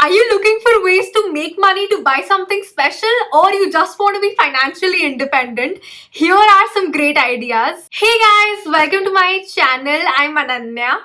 Are you looking for ways to make money to buy something special, or you just want to be financially independent? Here are some great ideas. Hey guys, welcome to my channel. I'm Ananya.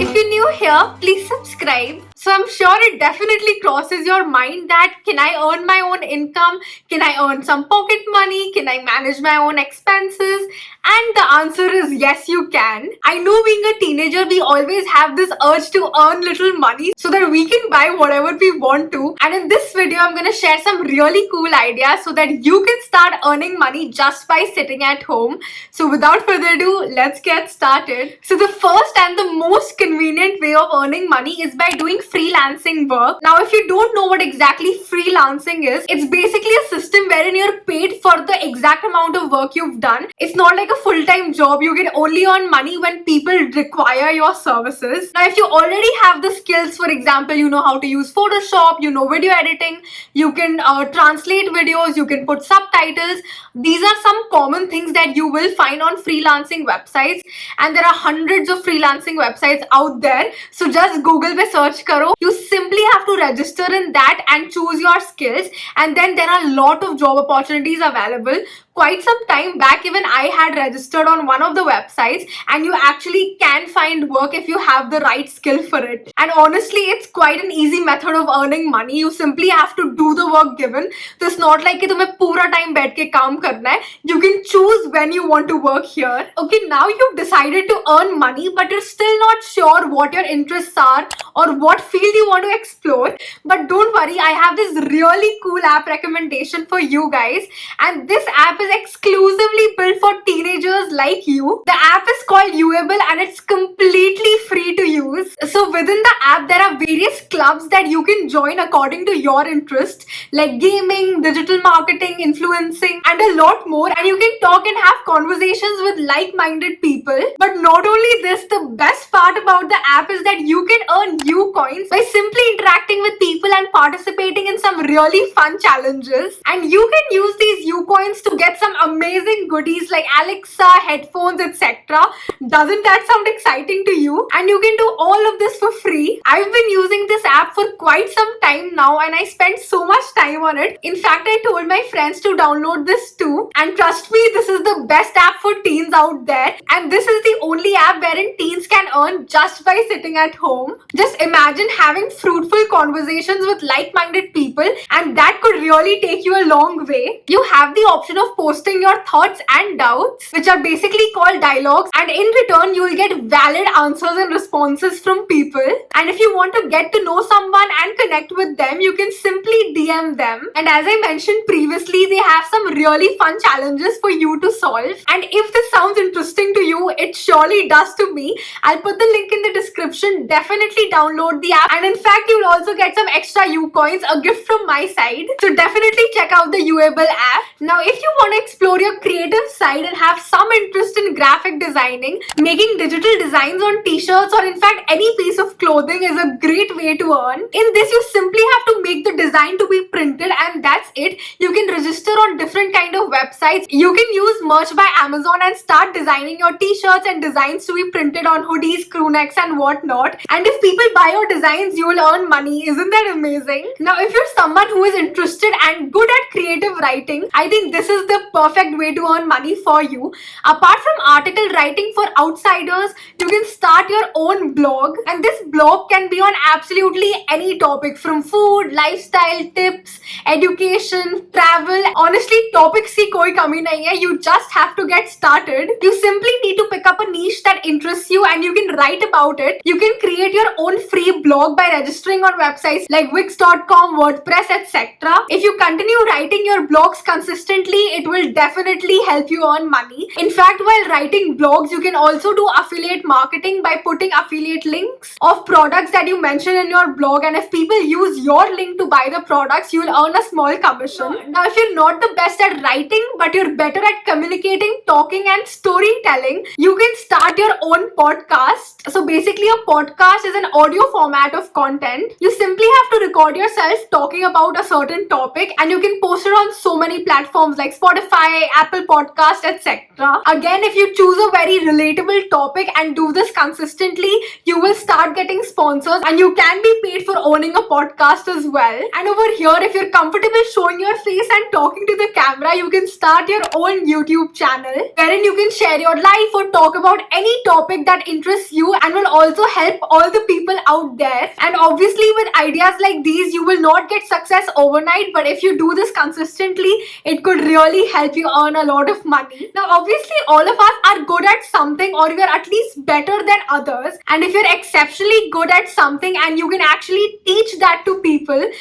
If you're new here, please subscribe. So I'm sure it definitely crosses your mind that can I earn my own income? Can I earn some pocket money? Can I manage my own expenses? And the answer is yes, you can. I know being a teenager, we always have this urge to earn little money so that we can buy whatever we want to. And in this video, I'm going to share some really cool ideas so that you can start earning money just by sitting at home. So without further ado, let's get started. So the first and the most convenient way of earning money is by doing freelancing work. Now, if you don't know what exactly freelancing is, it's basically a system wherein you're paid for the exact amount of work you've done. It's not like a full-time job. You can only earn money when people require your services. Now, if you already have the skills, for example, you know how to use Photoshop, you know video editing, you can translate videos, you can put subtitles. These are some common things that you will find on freelancing websites, and there are hundreds of freelancing websites out there. So just Google पे search करो. You simply have to register in that and choose your skills, and then there are a lot of job opportunities available. Quite some time back, even I had registered on one of the websites, and you actually can find work if you have the right skill for it. And honestly, it's quite an easy method of earning money. You simply have to do the work given. So it's not like कि तुम्हें पूरा time बैठ के काम करना है. You can choose when you want to work here. Okay, now you've decided to earn money, but you're still not sure what your interests are or what field you want to explore. But don't worry, I have this really cool app recommendation for you guys, and this app is exclusively built for teenagers like you. The app is called Uable and it's completely free to use. So within the app, there are various clubs that you can join according to your interests, like gaming, digital marketing, influencing, and a lot more. And you can talk and have conversations with like-minded people. But not only this, the best part about the app is that you can earn U-coins by simply interacting with people and participating in some really fun challenges. And you can use these U-coins to get some amazing goodies like Alexa, headphones, etc. Doesn't that sound exciting to you? And you can do all of this for free. I've been using this app for quite some time now, and I spent so much time on it. In fact, I told my friends to download this too. And trust me, this is the best app for teens out there. And this is the only app wherein teens can earn just by sitting at home. Just imagine having fruitful conversations with like-minded people, and that could really take you a long way. You have the option of posting your thoughts and doubts, which are basically called dialogues, and in return you will get valid answers and responses from people. And if you want to get to know someone and connect with them, you can simply DM them. And as I mentioned previously, they have some really fun challenges for you to solve. And if this sounds interesting to you, it surely does to me. I'll put the link in the description. Definitely download the app, and in fact you'll also get some extra U-coins, a gift from my side. So definitely check out the Uable app. Now, if you want to explore your creative side and have some interest in graphic designing, making digital designs on t-shirts, or in fact any piece of clothing is a great way to earn. In this, you simply have to make the design to be printed, and that's it. You can register on different kind of websites. You can use Merch by Amazon and start designing your t-shirts and designs to be printed on hoodies, crew necks, and whatnot. And if people buy your designs, you will earn money. Isn't that amazing? Now, if you're someone who is interested and good at creative writing, I think this is the perfect way to earn money for you. Apart from article writing for outsiders, you can start your own blog, and this blog can be on absolutely any topic, from food, lifestyle, tips, education, travel. Honestly, topics की कोई कमी नहीं है. You just have to get started. You simply need to pick up a niche that interests you, and you can write about it. You can create your own free blog by registering on websites like Wix.com, WordPress, etc. If you continue writing your blogs consistently, it will definitely help you earn money. In fact, while writing blogs, you can also do affiliate marketing by putting affiliate links of products that you mention in your blog, and if people use your link to buy the products, you will earn a small commission. Now, if you're not the best at writing, but you're better at communicating, talking, and storytelling, you can start your own podcast. So basically, a podcast is an audio format of content. You simply have to record yourself talking about a certain topic, and you can post it on so many platforms like Spotify, Apple Podcast, etc. Again, if you choose a very relatable topic and do this consistently, you will start getting sponsors, and you can be be paid for owning a podcast as well. And over here, if you're comfortable showing your face and talking to the camera, you can start your own YouTube channel wherein you can share your life or talk about any topic that interests you and will also help all the people out there. And obviously, with ideas like these, you will not get success overnight, but if you do this consistently, it could really help you earn a lot of money. Now, obviously, all of us are good at something, or we are at least better than others. And if you're exceptionally good at something and you can actually teach that to people,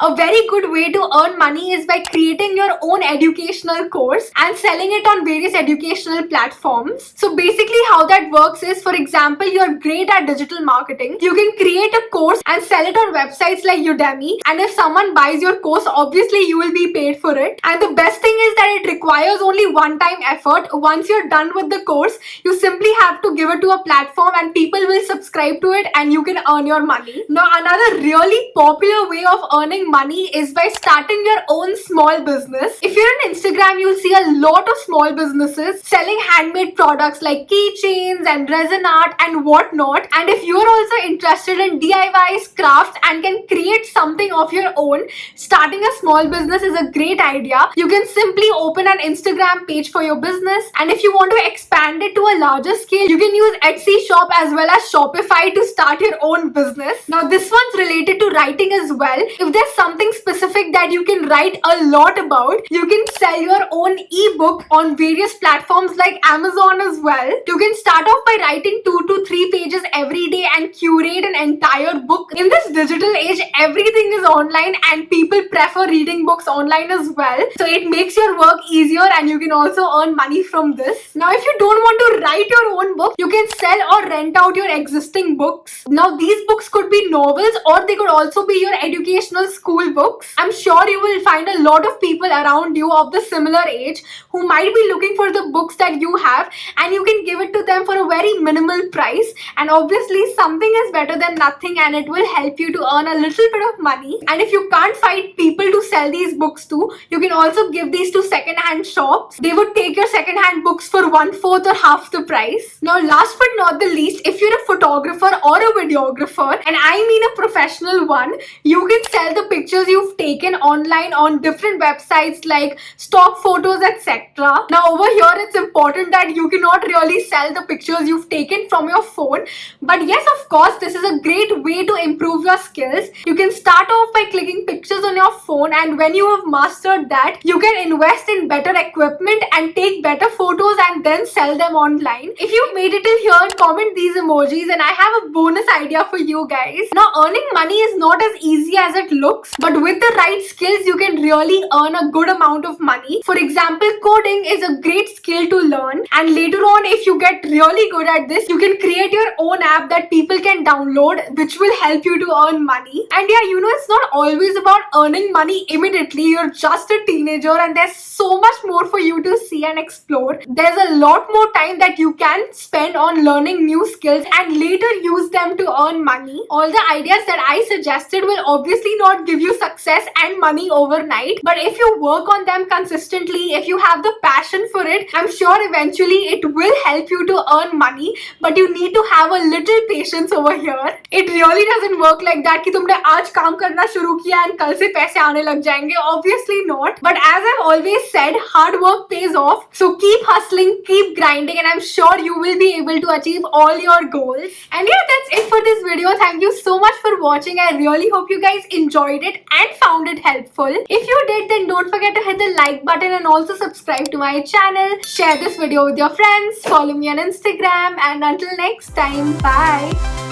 a very good way to earn money is by creating your own educational course and selling it on various educational platforms. So basically how that works is, for example, you're great at digital marketing. You can create a course and sell it on websites like Udemy. And if someone buys your course, obviously you will be paid for it. And the best thing is that it requires only one-time effort. Once you're done with the course, you simply have to give it to a platform and people will subscribe to it and you can earn your money. Now, another really popular way of earning money is by starting your own small business. If you're on Instagram, you'll see a lot of small businesses selling handmade products like keychains and resin art and whatnot. And if you're also interested in DIYs, crafts, and can create something of your own, starting a small business is a great idea. You can simply open an Instagram page for your business, and if you want to expand it to a larger scale, you can use Etsy shop as well as Shopify to start your own business. Now, this one's related to writing as well. If there's something specific that you can write a lot about, you can sell your own ebook on various platforms like Amazon as well. You can start off by writing 2 to 3 pages every day and curate an entire book. In this digital age, everything is online and people prefer reading books online as well. So it makes your work easier and you can also earn money from this. Now, if you don't want to write your own book, you can sell or rent out your existing books. Now, these books could be novels or they could also be your educational school books. I'm sure you will find a lot of people around you of the similar age who might be looking for the books that you have, and you can give it to them for a very minimal price. And obviously, something is better than nothing and it will help you to earn a little bit of money. And if you can't find people to sell these books to, you can also give these to second-hand shops. They would take your second-hand books for 1/4 or half the price. Now, last but not the least, if you're a photographer or a videographer, and I mean a professional one, you can sell the pictures you've taken online on different websites like stock photos, etc. Now, over here, it's important that you cannot really sell the pictures you've taken from your phone. But yes, of course, this is a great way to improve your skills. You can start off by clicking pictures on your phone, and when you have mastered that, you can invest in better equipment and take better photos and then sell them online. If you've made it till here, comment these emojis and I have a bonus idea for you guys. Now, earning money is not as easy as it looks, but with the right skills, you can really earn a good amount of money. For example, coding is a great skill to learn, and later on, if you get really good at this, you can create your own app that people can download, which will help you to earn money. And yeah, it's not always about earning money immediately. You're just a teenager and there's so much more for you to see and explore. There's a lot more time that you can spend on learning new skills and later use them to earn money. All the ideas that I suggested will obviously not give you success and money overnight, but if you work on them consistently, if you have the passion for it, I'm sure eventually it will help you to earn money. But you need to have a little patience over here. It really doesn't work like that कि तुमने आज काम करना शुरू किया and कल से पैसे आने लग जाएंगे. Obviously not. But as I've always said, hard work pays off. So keep hustling, keep grinding, and I'm sure you will be able to achieve all your goals. And yeah, that's it for this video. Thank you so much for watching. I really hope you guys enjoyed it and found it helpful. If you did, then don't forget to hit the like button and also subscribe to my channel. Share this video with your friends. Follow me on Instagram, and until next time, bye.